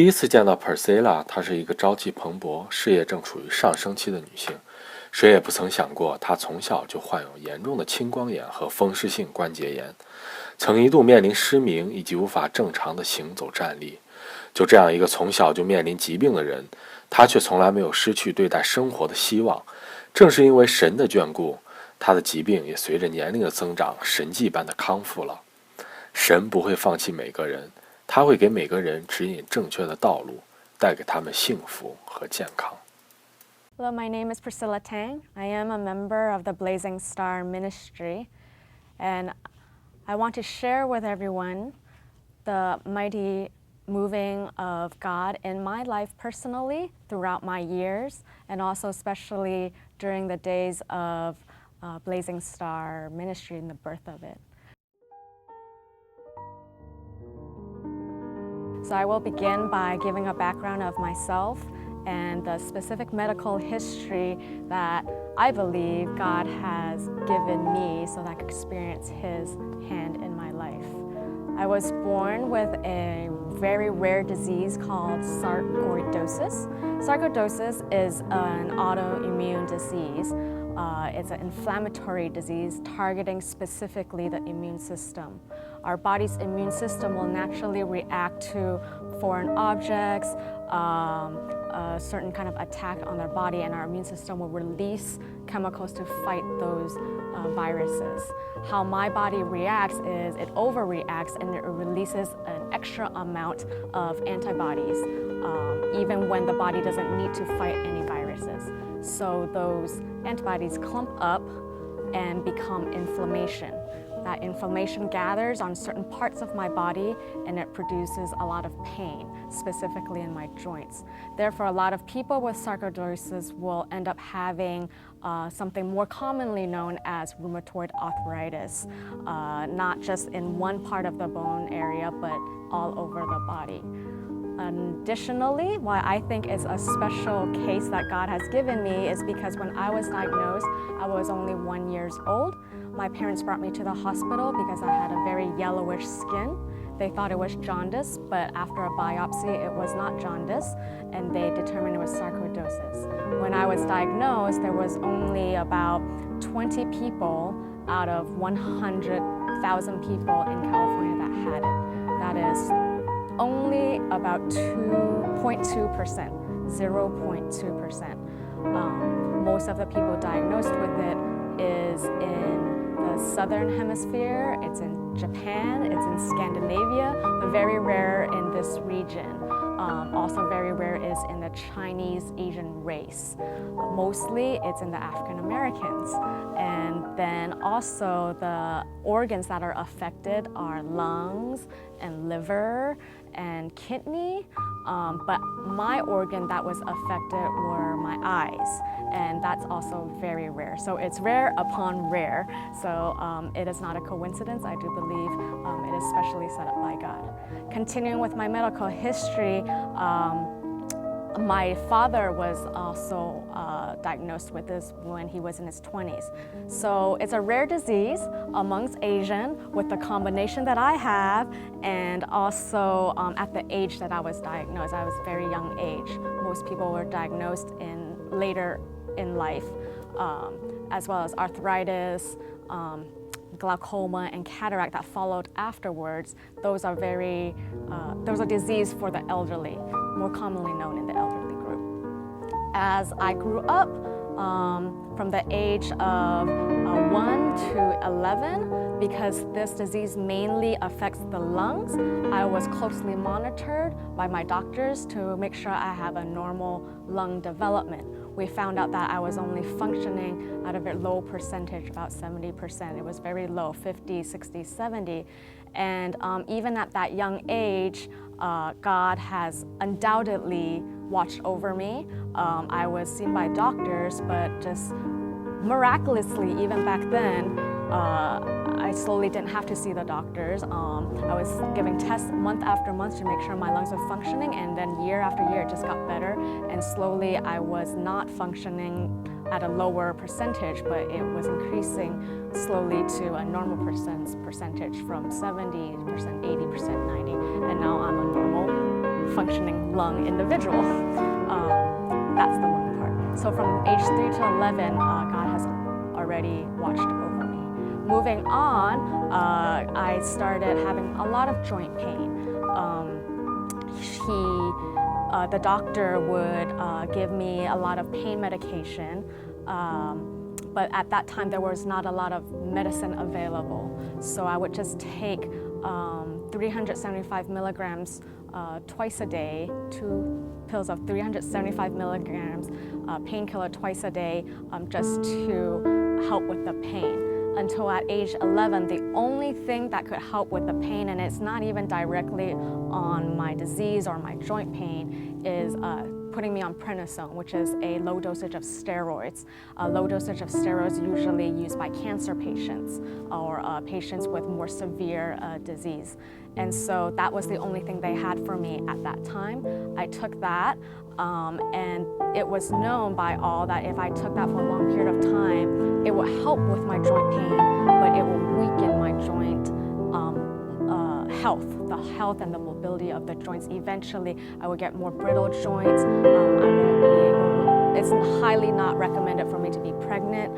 第一次见到 Priscilla， 她是一个朝气蓬勃、事业正处于上升期的女性。谁也不曾想过，她从小就患有严重的青光眼和风湿性关节炎，曾一度面临失明以及无法正常的行走站立。就这样一个从小就面临疾病的人，她却从来没有失去对待生活的希望。正是因为神的眷顾，她的疾病也随着年龄的增长，神迹般的康复了。神不会放弃每个人，他会给每个人指引正确的道路，带给他们幸福和健康。Hello, my name is Priscilla Tang. I am a member of the Blazing Star Ministry, and I want to share with everyone the mighty moving of God in my life personally throughout my years, and also especially during the days of Blazing Star Ministry and the birth of it. So I will begin by giving a background of myself and the specific medical history that I believe God has given me so that I can experience His hand in my life. I was born with a very rare disease called sarcoidosis. Sarcoidosis is an autoimmune disease. It's an inflammatory disease targeting specifically the immune system. Our body's immune system will naturally react to foreign objects, a certain kind of attack on their body, and our immune system will release chemicals to fight those viruses. How my body reacts is it overreacts and it releases an extra amount of antibodies, even when the body doesn't need to fight any viruses. So those antibodies clump up and become inflammation. That inflammation gathers on certain parts of my body and it produces a lot of pain, specifically in my joints. Therefore, a lot of people with sarcoidosis will end up having something more commonly known as rheumatoid arthritis, not just in one part of the bone area, but all over the body. Additionally, why I think it's a special case that God has given me is because when I was diagnosed, I was only 1 year old. My parents brought me to the hospital because I had a very yellowish skin. They thought it was jaundice, but after a biopsy, it was not jaundice, and they determined it was sarcoidosis. When I was diagnosed, there was only about 20 people out of 100,000 people in California that had it. That is only about 2.2%, 0.2%. Most of the people diagnosed with it is in the southern hemisphere, it's in Japan, it's in Scandinavia, but very rare in this region. Also very rare is in the Chinese Asian race. Mostly it's in the African Americans. And then also the organs that are affected are lungs and liver and kidney, but my organ that was affected were my eyes, and that's also very rare. So it's rare upon rare, so it is not a coincidence. I do believe it is specially set up by God. Continuing with my medical history, my father was also diagnosed with this when he was in his 20s. So it's a rare disease amongst Asian with the combination that I have, and also at the age that I was diagnosed. I was very young age. Most people were diagnosed in later in life, as well as arthritis, glaucoma, and cataract that followed afterwards. Those are disease for the elderly, more commonly known in the elderly group. As I grew up, from the age of 1 to 11, because this disease mainly affects the lungs, I was closely monitored by my doctors to make sure I have a normal lung development. We found out that I was only functioning at a very low percentage, about 70%. It was very low, 50, 60, 70. And even at that young age, God has undoubtedly watched over me. I was seen by doctors, but just miraculously, even back then, I slowly didn't have to see the doctors. I was giving tests month after month to make sure my lungs were functioning, and then year after year it just got better, and slowly I was not functioning at a lower percentage, but it was increasing slowly to a normal percentage from 70%, 80%, 90%, and now I'm a normal functioning lung individual. That's the lung part. So from age 3 to 11, God has already watched over me. Moving on, I started having a lot of joint pain. The doctor would give me a lot of pain medication, but at that time there was not a lot of medicine available. So I would just take 375 milligrams twice a day, 2 pills of 375 milligrams painkiller twice a day, just to help with the pain. Until at age 11, the only thing that could help with the pain, and it's not even directly on my disease or my joint pain, is putting me on prednisone, which is a low dosage of steroids. A low dosage of steroids usually used by cancer patients or patients with more severe disease. And so that was the only thing they had for me at that time. I took that, and it was known by all that if I took that for a long period of time, it would help with my joint pain, but it will weaken my joint health, the health and the mobility of the joints. Eventually, I would get more brittle joints. It's highly not recommended for me to be pregnant.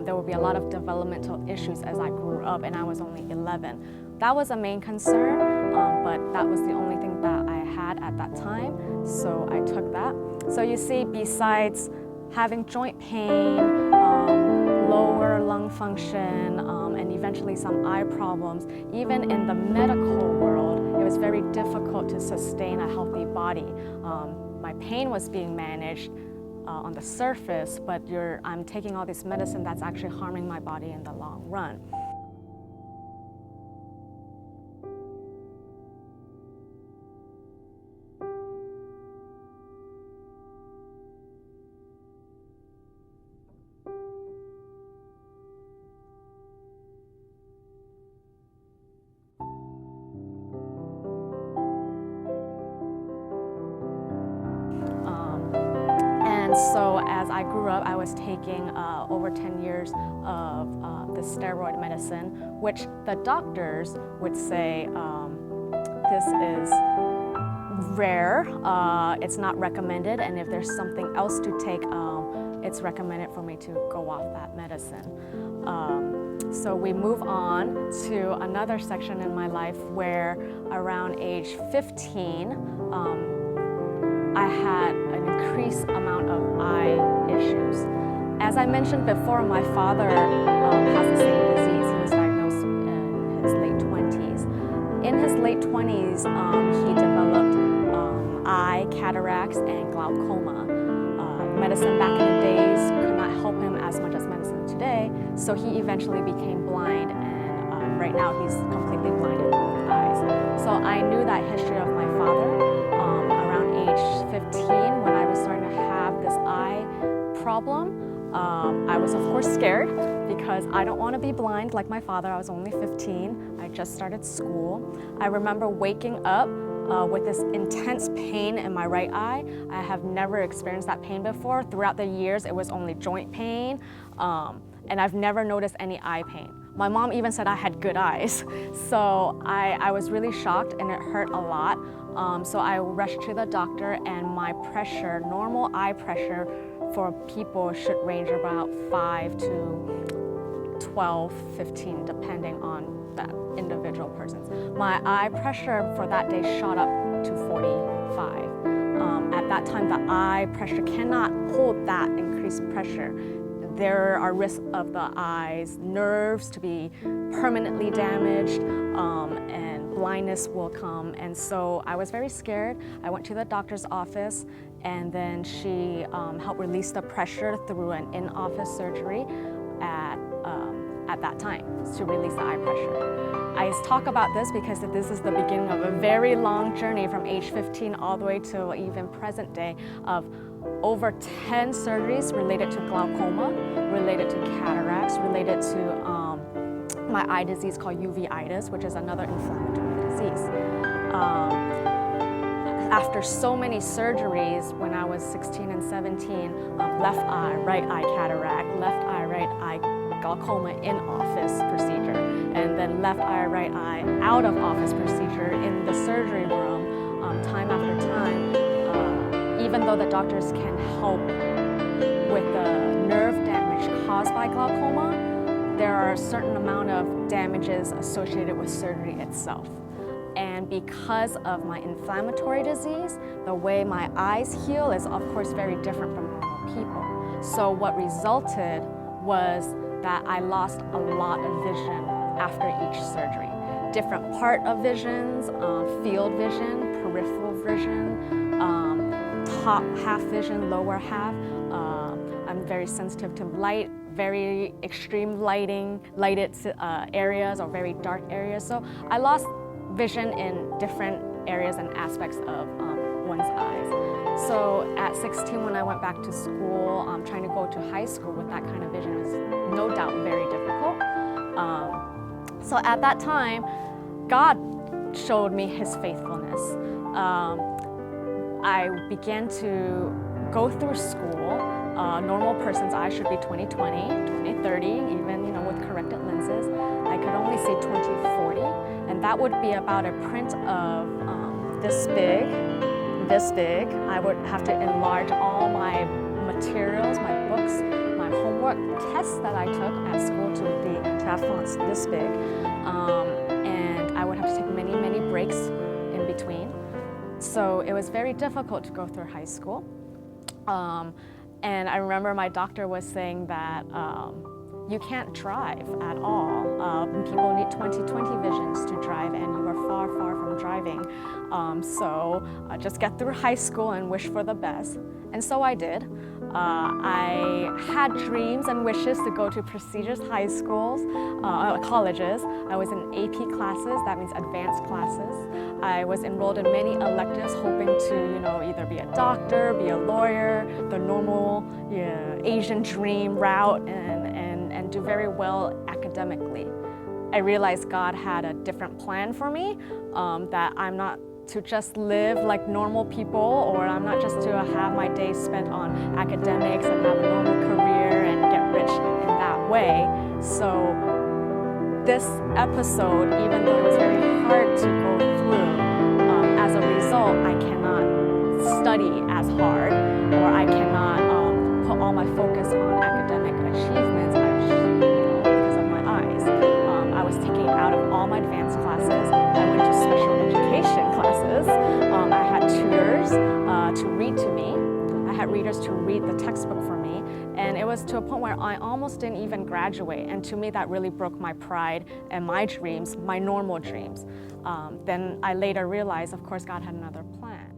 There will be a lot of developmental issues as I grew up, and I was only 11. That was a main concern, but that was the only thing that I had at that time, so I took that. So you see, besides having joint pain, lower lung function, and eventually some eye problems, even in the medical world, it was very difficult to sustain a healthy body. My pain was being managed on the surface, but I'm taking all this medicine that's actually harming my body in the long run. So as I grew up, I was taking over 10 years of the steroid medicine, which the doctors would say this is rare, it's not recommended, and if there's something else to take, it's recommended for me to go off that medicine. So we move on to another section in my life where around age 15, I had an increased amount of eye issues. As I mentioned before, my father has the same disease. He was diagnosed in his late 20s. In his late 20s, he developed eye cataracts and glaucoma. Medicine back in the days could not help him as much as medicine today, so he eventually became blind, and right now he's completely blind in both eyes. So I knew that history of my father. Age 15, when I was starting to have this eye problem, I was of course scared because I don't want to be blind like my father. I was only 15. I just started school. I remember waking up with this intense pain in my right eye. I have never experienced that pain before. Throughout the years, it was only joint pain, and I've never noticed any eye pain. My mom even said I had good eyes. So I was really shocked, and it hurt a lot. So I rushed to the doctor, and my pressure, normal eye pressure for people should range about 5 to 12, 15, depending on that individual person's. My eye pressure for that day shot up to 45. At that time, the eye pressure cannot hold that increased pressure. There are risks of the eye's nerves to be permanently damaged, and blindness will come. And so I was very scared. I went to the doctor's office, and then she helped release the pressure through an in-office surgery at that time to release the eye pressure. I talk about this because this is the beginning of a very long journey from age 15 all the way to even present day of over 10 surgeries related to glaucoma, related to cataracts, related to my eye disease called uveitis, which is another inflammatory disease. After so many surgeries, when I was 16 and 17, left eye, right eye cataract, left eye, right eye glaucoma in-office procedure, and then left eye, right eye out-of-office procedure in the surgery room, time after time, even though the doctors can help with the nerve damage caused by glaucoma, there are a certain amount of damages associated with surgery itself. And because of my inflammatory disease, the way my eyes heal is of course very different from normal people. So what resulted was that I lost a lot of vision after each surgery. Different part of visions, field vision, peripheral vision, top half vision, lower half. I'm very sensitive to light, very extreme lighted areas or very dark areas. So I lost vision in different areas and aspects of one's eyes. So at 16, when I went back to school, trying to go to high school with that kind of vision was no doubt very difficult. So at that time, God showed me His faithfulness. I began to go through school. Normal person's eye should be 20/20, 20/30, even with corrected lenses. I could only see 20/40, and that would be about a print of this big. I would have to enlarge all my materials, my books, my homework tests that I took at school to have fonts this big, and I would have to take many breaks in between. So it was very difficult to go through high school. And I remember my doctor was saying that you can't drive at all. People need 20/20 visions to drive, and you are far from driving. So just get through high school and wish for the best. And so I did. I had dreams and wishes to go to prestigious high schools, colleges. I was in AP classes, that means advanced classes. I was enrolled in many electives, hoping to, either be a doctor, be a lawyer, the normal Asian dream route, and do very well academically. I realized God had a different plan for me, that I'm not to just live like normal people, or I'm not just to have my days spent on academics and have a normal career and get rich in that way. So this episode, even though it was very hard to go through, as a result, I cannot study as hard, or I cannot put all my focus on academic achievements because of my eyes. I was taken out of all my advanced classes. I went to special education classes. I had tutors to read to me. I had readers to read the textbook for me. And it was to a point where I almost didn't even graduate. And to me, that really broke my pride and my dreams, my normal dreams. Then I later realized, of course, God had another plan.